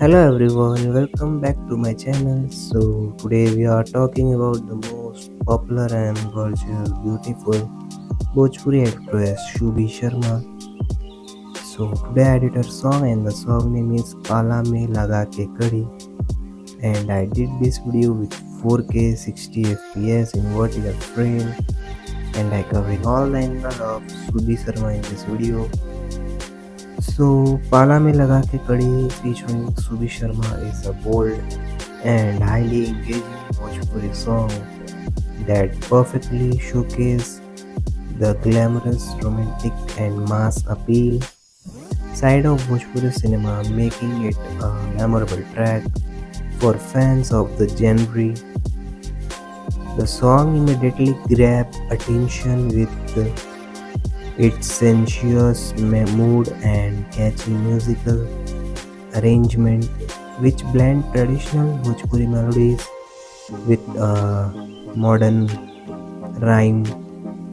Hello everyone, welcome back to my channel. So today we are talking about the most popular and gorgeous, beautiful Bhojpuri actress Shubhi Sharma. So today I did her song and the song name is Pala Mein Laga Ke Kadi, and I did this video with 4K 60 FPS in vertical frame, and I covering all the angle of Shubhi Sharma in this video. So Pala Mein Laga Ke Kadi featuring Shubhi Sharma is a bold and highly engaging Bhojpuri song that perfectly showcases the glamorous, romantic, and mass appeal side of Bhojpuri cinema, making it a memorable track for fans of the genre. The song immediately grabbed attention with its sensuous mood and catchy musical arrangement, which blend traditional Bhojpuri melodies with a modern rhyme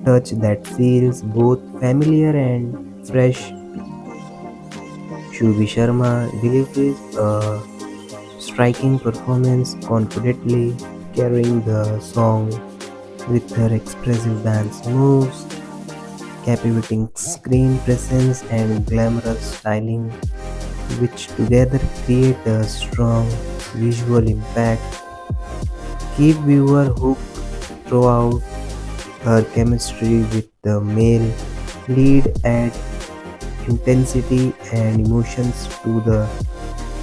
touch that feels both familiar and fresh. Shubhi Sharma delivers a striking performance, confidently carrying the song with her expressive dance moves, captivating screen presence, and glamorous styling, which together create a strong visual impact. Keep viewer hooked throughout. Her chemistry with the male lead add intensity and emotions to the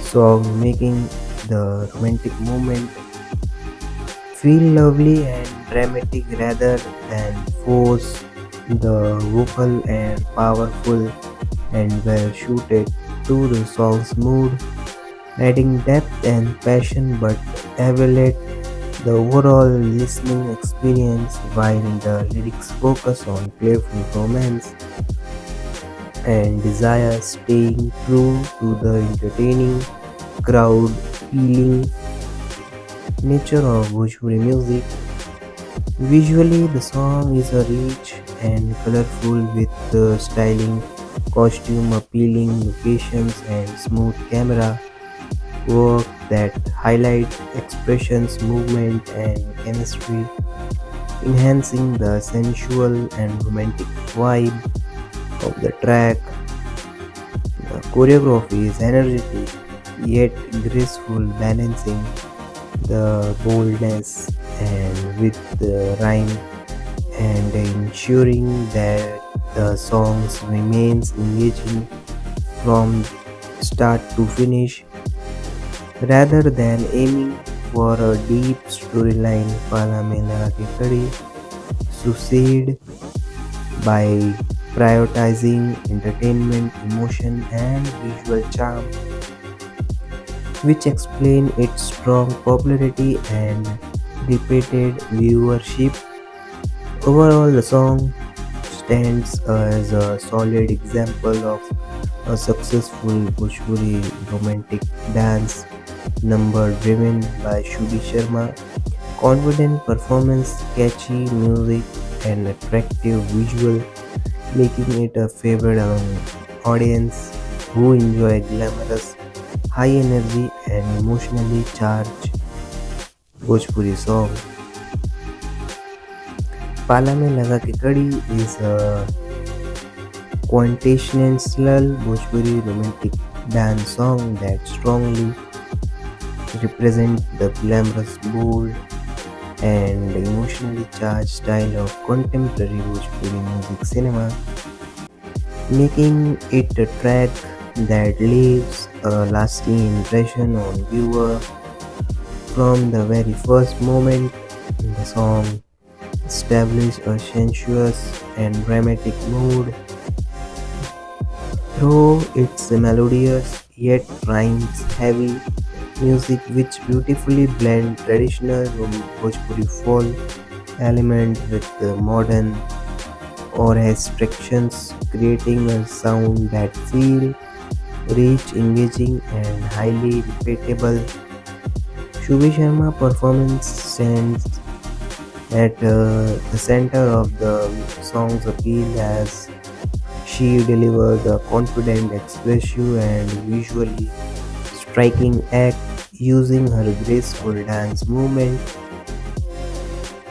song, making the romantic moment feel lovely and dramatic rather than forced. The vocal and powerful and well suited to the song's mood, adding depth and passion but elevate the overall listening experience, while the lyrics focus on playful romance and desire, staying true to the entertaining, crowd feeling nature of Bhojpuri music. Visually, the song is a rich and colorful with the styling, costume, appealing locations, and smooth camera work that highlight expressions, movement, and chemistry, enhancing the sensual and romantic vibe of the track. The choreography is energetic yet graceful, balancing the boldness and with the rhyme and ensuring that the songs remains engaging from start to finish rather than aiming for a deep storyline. Pala Mein Laga Ke Kadi succeed by prioritizing entertainment, emotion, and visual charm, which explain its strong popularity and repeated viewership. Overall, the song stands as a solid example of a successful Bhojpuri romantic dance number driven by Shubhi Sharma. Confident performance, catchy music, and attractive visual, making it a favorite among audience who enjoy glamorous, high energy, and emotionally charged Bhojpuri song. Pala Mein Laga Ke Kadi is a quintessential Bhojpuri romantic dance song that strongly represents the glamorous, bold, and emotionally charged style of contemporary Bhojpuri music cinema, making it a track that leaves a lasting impression on viewer from the very first moment. The song establishes a sensuous and dramatic mood through its melodious yet rhymes heavy music, which beautifully blend traditional Bhojpuri folk element with the modern orchestrations, creating a sound that feel rich, engaging, and highly repeatable. Shubhi Sharma performance stands at the center of the song's appeal as she delivers a confident, expressive, and visually striking act using her graceful dance movement,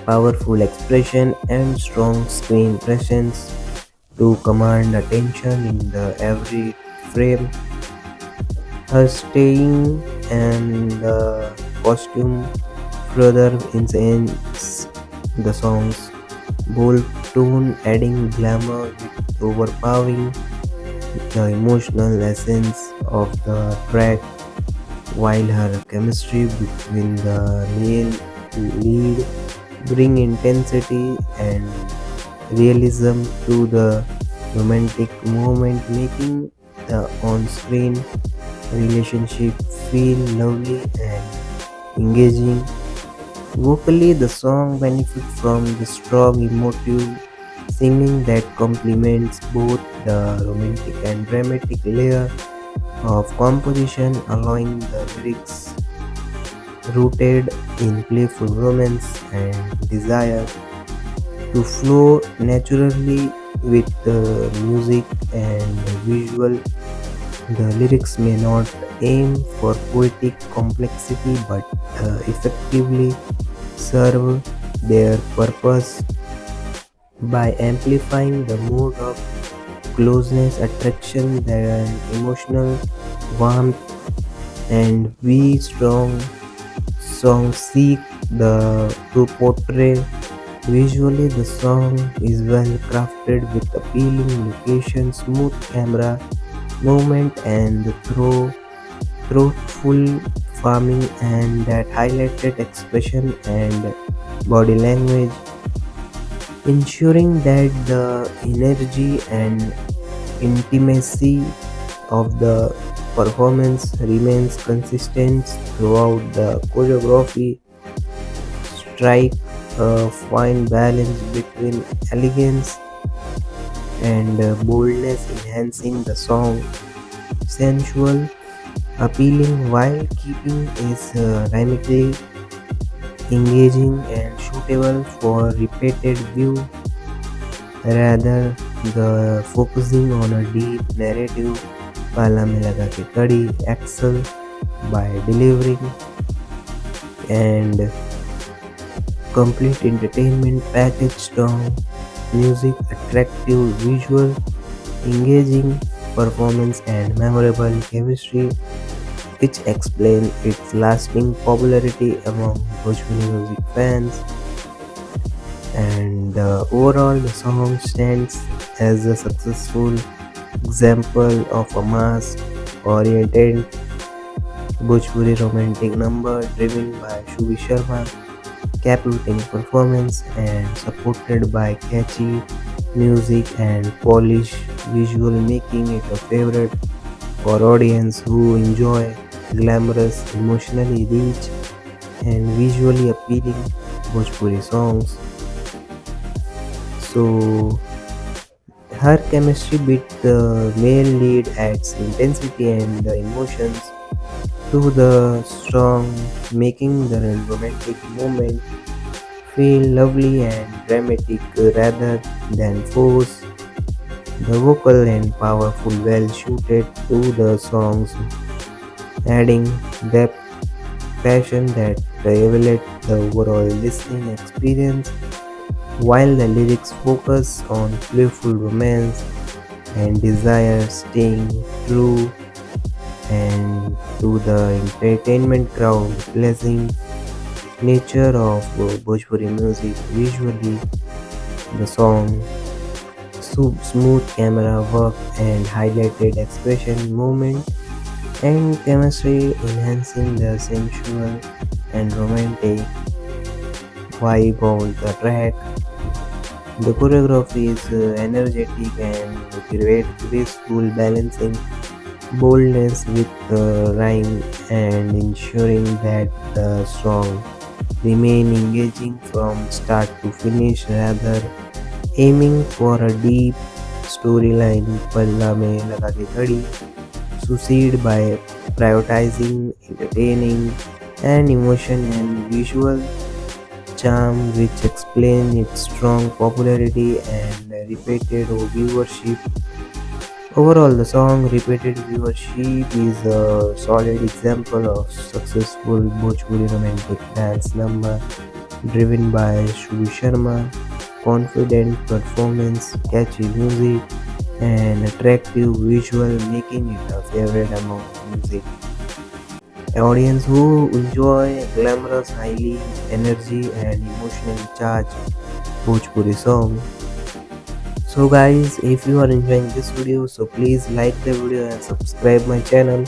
powerful expression, and strong screen presence to command attention in the every frame. Her staying and the costume further enhance the song's bold tone, adding glamour with overpowering the emotional essence of the track, while her chemistry between the male lead bring intensity and realism to the romantic moment, making the on-screen relationship feel lovely and engaging. Vocally, the song benefits from the strong emotive singing that complements both the romantic and dramatic layer of composition, allowing the lyrics rooted in playful romance and desire to flow naturally with the music and visual. The lyrics may not aim for poetic complexity but effectively serve their purpose by amplifying the mood of closeness, attraction, and emotional warmth. And we strong songs seek to portray visually. The song is well crafted with appealing location, smooth camera movement, and thoughtful farming and that highlighted expression and body language, ensuring that the energy and intimacy of the performance remains consistent throughout the choreography. Strike a fine balance between elegance and boldness, enhancing the song sensual, appealing while keeping it rhythmically engaging and suitable for repeated view, rather the focusing on a deep narrative. पाला में लगा के कड़ी excel by delivering and complete entertainment package, strong music, attractive visual, engaging performance, and memorable chemistry, which explain its lasting popularity among Bhojpuri music fans. And overall, the song stands as a successful example of a mass-oriented Bhojpuri romantic number driven by Shubhi Sharma, captivating performance, and supported by catchy music and polished visual, making it a favorite for audience who enjoy glamorous, emotionally rich, and visually appealing Bhojpuri songs. So her chemistry with the male lead adds intensity and the emotions to the song, making the romantic moment feel lovely and dramatic rather than forced. The vocal and powerful well suited to the songs, adding depth, passion that elevate the overall listening experience, while the lyrics focus on playful romance and desire, staying true and to the entertainment crowd pleasing nature of Bhojpuri music. Visually, the song smooth camera work and highlighted expression, movement, and chemistry, enhancing the sensual and romantic vibe of the track. The choreography is energetic and graceful, balancing boldness with rhyme and ensuring that the song remain engaging from start to finish, rather aiming for a deep storyline. पल्ला में लगा के कड़ी succeed by prioritizing entertaining and emotion and visual charm, which explain its strong popularity and repeated viewership Overall, the song Repeated Viewership is a solid example of successful Bhojpuri romantic dance number driven by Shubhi Sharma, confident performance, catchy music, and attractive visual making it a favorite among music audience who enjoy glamorous, highly energy and emotionally charged Bhojpuri song. So guys, if you are enjoying this video, so please like the video and subscribe my channel